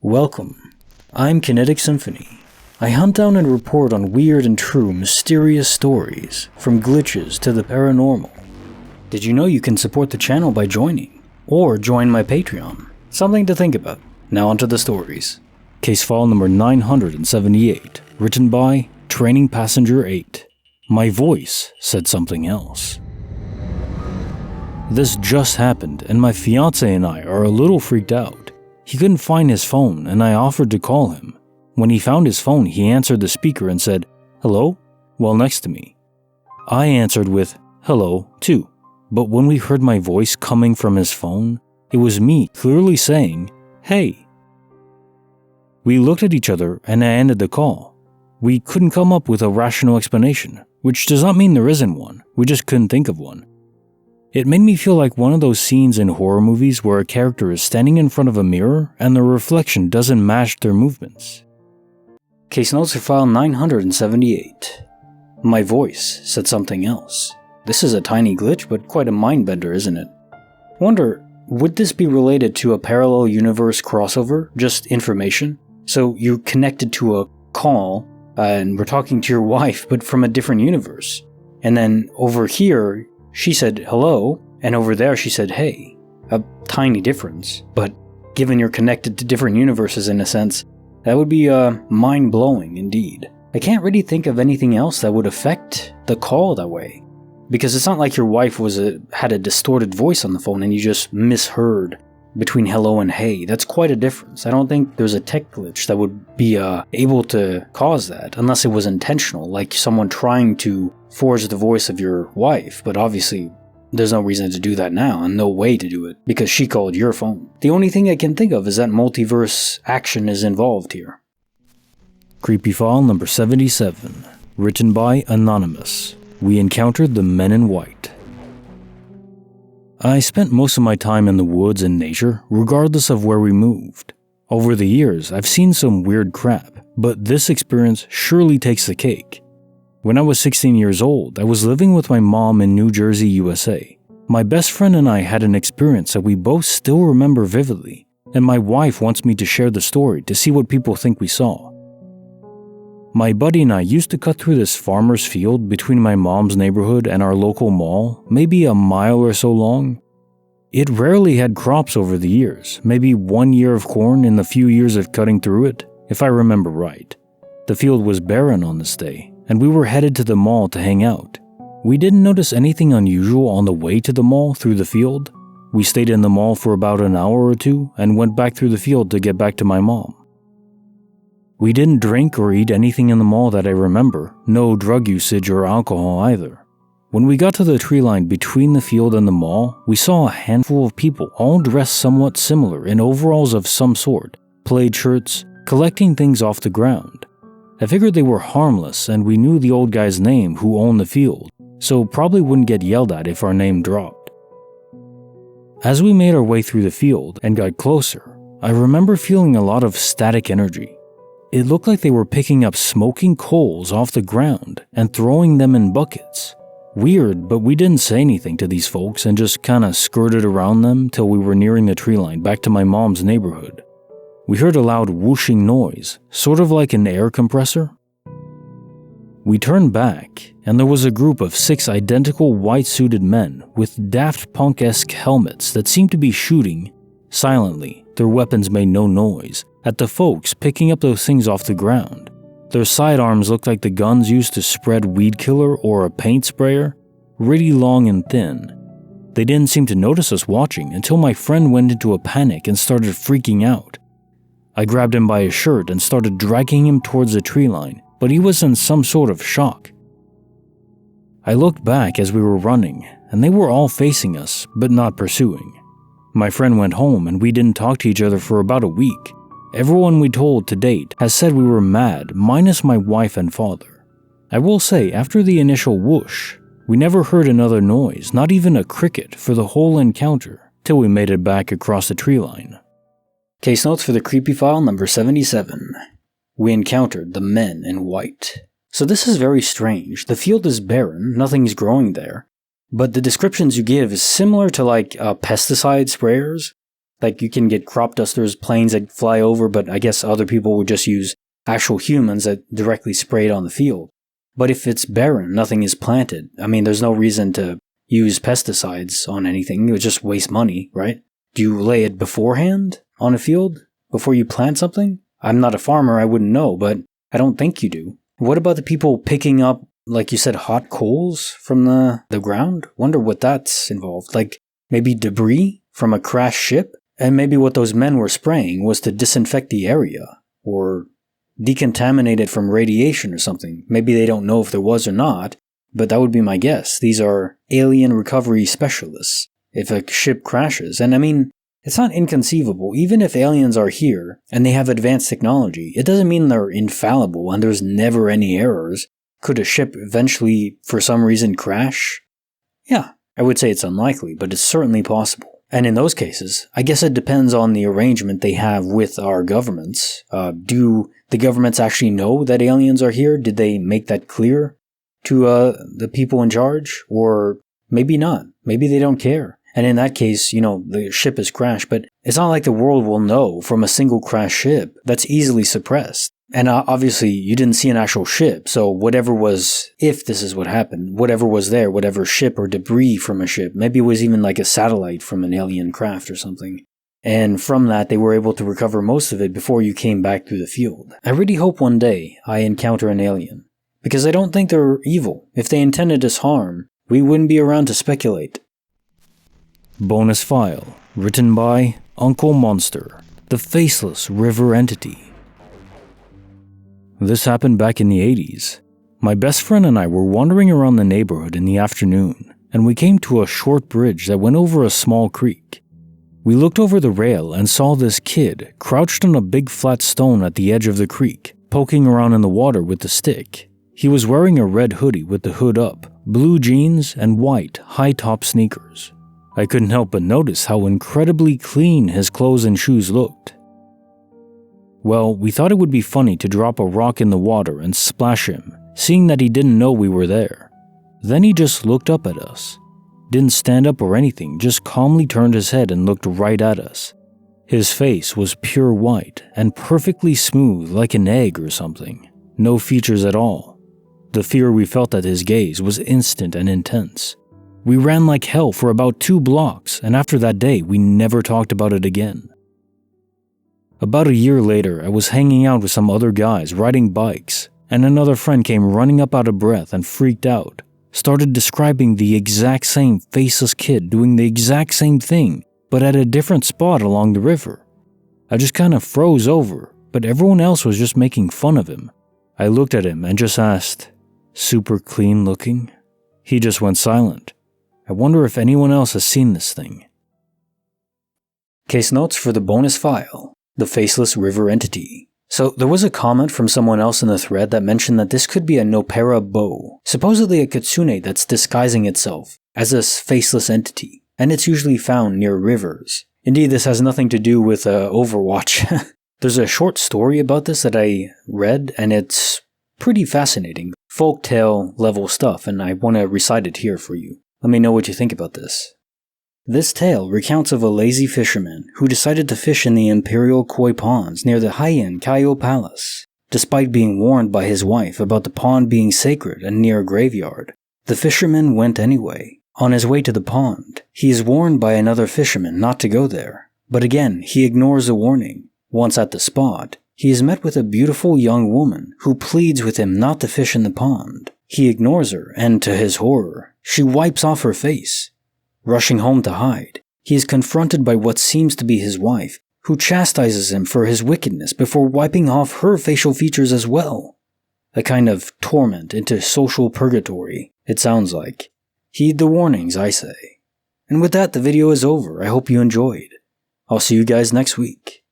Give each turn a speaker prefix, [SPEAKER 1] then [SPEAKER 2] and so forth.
[SPEAKER 1] Welcome. I'm Kinetic Symphony. I hunt down and report on weird and true mysterious stories, from glitches to the paranormal. Did you know you can support the channel by joining? Or join my Patreon? Something to think about. Now onto the stories. Case file number 978, written by Training Passenger 8. My voice said something else. This just happened, and my fiance and I are a little freaked out. He couldn't find his phone, and I offered to call him. When he found his phone, he answered the speaker and said, "Hello?" while next to me. I answered with, "Hello," too. But when we heard my voice coming from his phone, it was me clearly saying, "Hey." We looked at each other, and I ended the call. We couldn't come up with a rational explanation, which does not mean there isn't one, we just couldn't think of one. It made me feel like one of those scenes in horror movies where a character is standing in front of a mirror and the reflection doesn't match their movements. Case notes for file 978. My voice said something else. This is a tiny glitch, but quite a mindbender, isn't it? Wonder, would this be related to a parallel universe crossover? Just information? So you're connected to a call, and we're talking to your wife, but from a different universe. And then over here, she said hello, and over there she said hey. A tiny difference, but given you're connected to different universes in a sense, that would be mind-blowing indeed. I can't really think of anything else that would affect the call that way. Because it's not like your wife had a distorted voice on the phone and you just misheard between hello and hey. That's quite a difference. I don't think there's a tech glitch that would be able to cause that, unless it was intentional, like someone trying to forge the voice of your wife, but obviously there's no reason to do that now and no way to do it because she called your phone. The only thing I can think of is that multiverse action is involved here. Creepy file number 77, written by Anonymous. We encountered the men in white. I spent most of my time in the woods and nature, regardless of where we moved. Over the years, I've seen some weird crap, but this experience surely takes the cake. When I was 16 years old, I was living with my mom in New Jersey, USA. My best friend and I had an experience that we both still remember vividly, and my wife wants me to share the story to see what people think we saw. My buddy and I used to cut through this farmer's field between my mom's neighborhood and our local mall, maybe a mile or so long. It rarely had crops over the years, maybe 1 year of corn in the few years of cutting through it, if I remember right. The field was barren on this day, and we were headed to the mall to hang out. We didn't notice anything unusual on the way to the mall through the field. We stayed in the mall for about an hour or two and went back through the field to get back to my mom. We didn't drink or eat anything in the mall that I remember, no drug usage or alcohol either. When we got to the tree line between the field and the mall, we saw a handful of people all dressed somewhat similar in overalls of some sort, plaid shirts, collecting things off the ground. I figured they were harmless and we knew the old guy's name who owned the field, so probably wouldn't get yelled at if our name dropped. As we made our way through the field and got closer, I remember feeling a lot of static energy. It looked like they were picking up smoking coals off the ground and throwing them in buckets. Weird, but we didn't say anything to these folks and just kinda skirted around them till we were nearing the tree line back to my mom's neighborhood. We heard a loud whooshing noise, sort of like an air compressor. We turned back, and there was a group of 6 identical white-suited men with Daft Punk-esque helmets that seemed to be shooting, silently, their weapons made no noise, at the folks picking up those things off the ground. Their sidearms looked like the guns used to spread weed killer or a paint sprayer, really long and thin. They didn't seem to notice us watching until my friend went into a panic and started freaking out. I grabbed him by his shirt and started dragging him towards the tree line, but he was in some sort of shock. I looked back as we were running, and they were all facing us, but not pursuing. My friend went home and we didn't talk to each other for about a week. Everyone we told to date has said we were mad, minus my wife and father. I will say, after the initial whoosh, we never heard another noise, not even a cricket, for the whole encounter, till we made it back across the tree line. Case notes for the creepy file number 77. We encountered the men in white. So this is very strange. The field is barren, nothing's growing there, but the descriptions you give is similar to like pesticide sprayers. Like, you can get crop dusters, planes that fly over, but I guess other people would just use actual humans that directly spray it on the field. But if it's barren, nothing is planted. I mean, there's no reason to use pesticides on anything. It would just waste money, right? Do you lay it beforehand on a field before you plant something? I'm not a farmer, I wouldn't know, but I don't think you do. What about the people picking up, like you said, hot coals from the ground? Wonder what that's involved. Like, maybe debris from a crashed ship? And maybe what those men were spraying was to disinfect the area, or decontaminate it from radiation or something. Maybe they don't know if there was or not, but that would be my guess. These are alien recovery specialists. If a ship crashes, and I mean, it's not inconceivable, even if aliens are here and they have advanced technology, it doesn't mean they're infallible and there's never any errors. Could a ship eventually, for some reason, crash? Yeah, I would say it's unlikely, but it's certainly possible. And in those cases, I guess it depends on the arrangement they have with our governments. Do the governments actually know that aliens are here? Did they make that clear to the people in charge? Or maybe not. Maybe they don't care. And in that case, the ship has crashed, but it's not like the world will know from a single crashed ship. That's easily suppressed. And obviously, you didn't see an actual ship, so whatever was, if this is what happened, whatever was there, whatever ship or debris from a ship, maybe it was even like a satellite from an alien craft or something. And from that, they were able to recover most of it before you came back through the field. I really hope one day I encounter an alien, because I don't think they're evil. If they intended us harm, we wouldn't be around to speculate.
[SPEAKER 2] Bonus file, written by Unklemonster, the Faceless River Entity. This happened back in the 80s. My best friend and I were wandering around the neighborhood in the afternoon, and we came to a short bridge that went over a small creek. We looked over the rail and saw this kid crouched on a big flat stone at the edge of the creek, poking around in the water with a stick. He was wearing a red hoodie with the hood up, blue jeans, and white, high-top sneakers. I couldn't help but notice how incredibly clean his clothes and shoes looked. Well, we thought it would be funny to drop a rock in the water and splash him, seeing that he didn't know we were there. Then he just looked up at us. Didn't stand up or anything, just calmly turned his head and looked right at us. His face was pure white and perfectly smooth like an egg or something. No features at all. The fear we felt at his gaze was instant and intense. We ran like hell for about 2 blocks, and after that day, we never talked about it again. About a year later, I was hanging out with some other guys riding bikes, and another friend came running up out of breath and freaked out. Started describing the exact same faceless kid doing the exact same thing, but at a different spot along the river. I just kind of froze over, but everyone else was just making fun of him. I looked at him and just asked, "Super clean looking?" He just went silent. I wonder if anyone else has seen this thing.
[SPEAKER 1] Case notes for the bonus file. The Faceless River Entity. So there was a comment from someone else in the thread that mentioned that this could be a Nopera bow, supposedly a kitsune that's disguising itself as a faceless entity, and it's usually found near rivers. Indeed, this has nothing to do with Overwatch. There's a short story about this that I read, and it's pretty fascinating. Folktale level stuff, and I want to recite it here for you. Let me know what you think about this. This tale recounts of a lazy fisherman who decided to fish in the imperial koi ponds near the Heian Kaiyo Palace. Despite being warned by his wife about the pond being sacred and near a graveyard, the fisherman went anyway. On his way to the pond, he is warned by another fisherman not to go there. But again, he ignores the warning. Once at the spot, he is met with a beautiful young woman who pleads with him not to fish in the pond. He ignores her, and to his horror, she wipes off her face. Rushing home to hide, he is confronted by what seems to be his wife, who chastises him for his wickedness before wiping off her facial features as well. A kind of torment into social purgatory, it sounds like. Heed the warnings, I say. And with that, the video is over. I hope you enjoyed. I'll see you guys next week.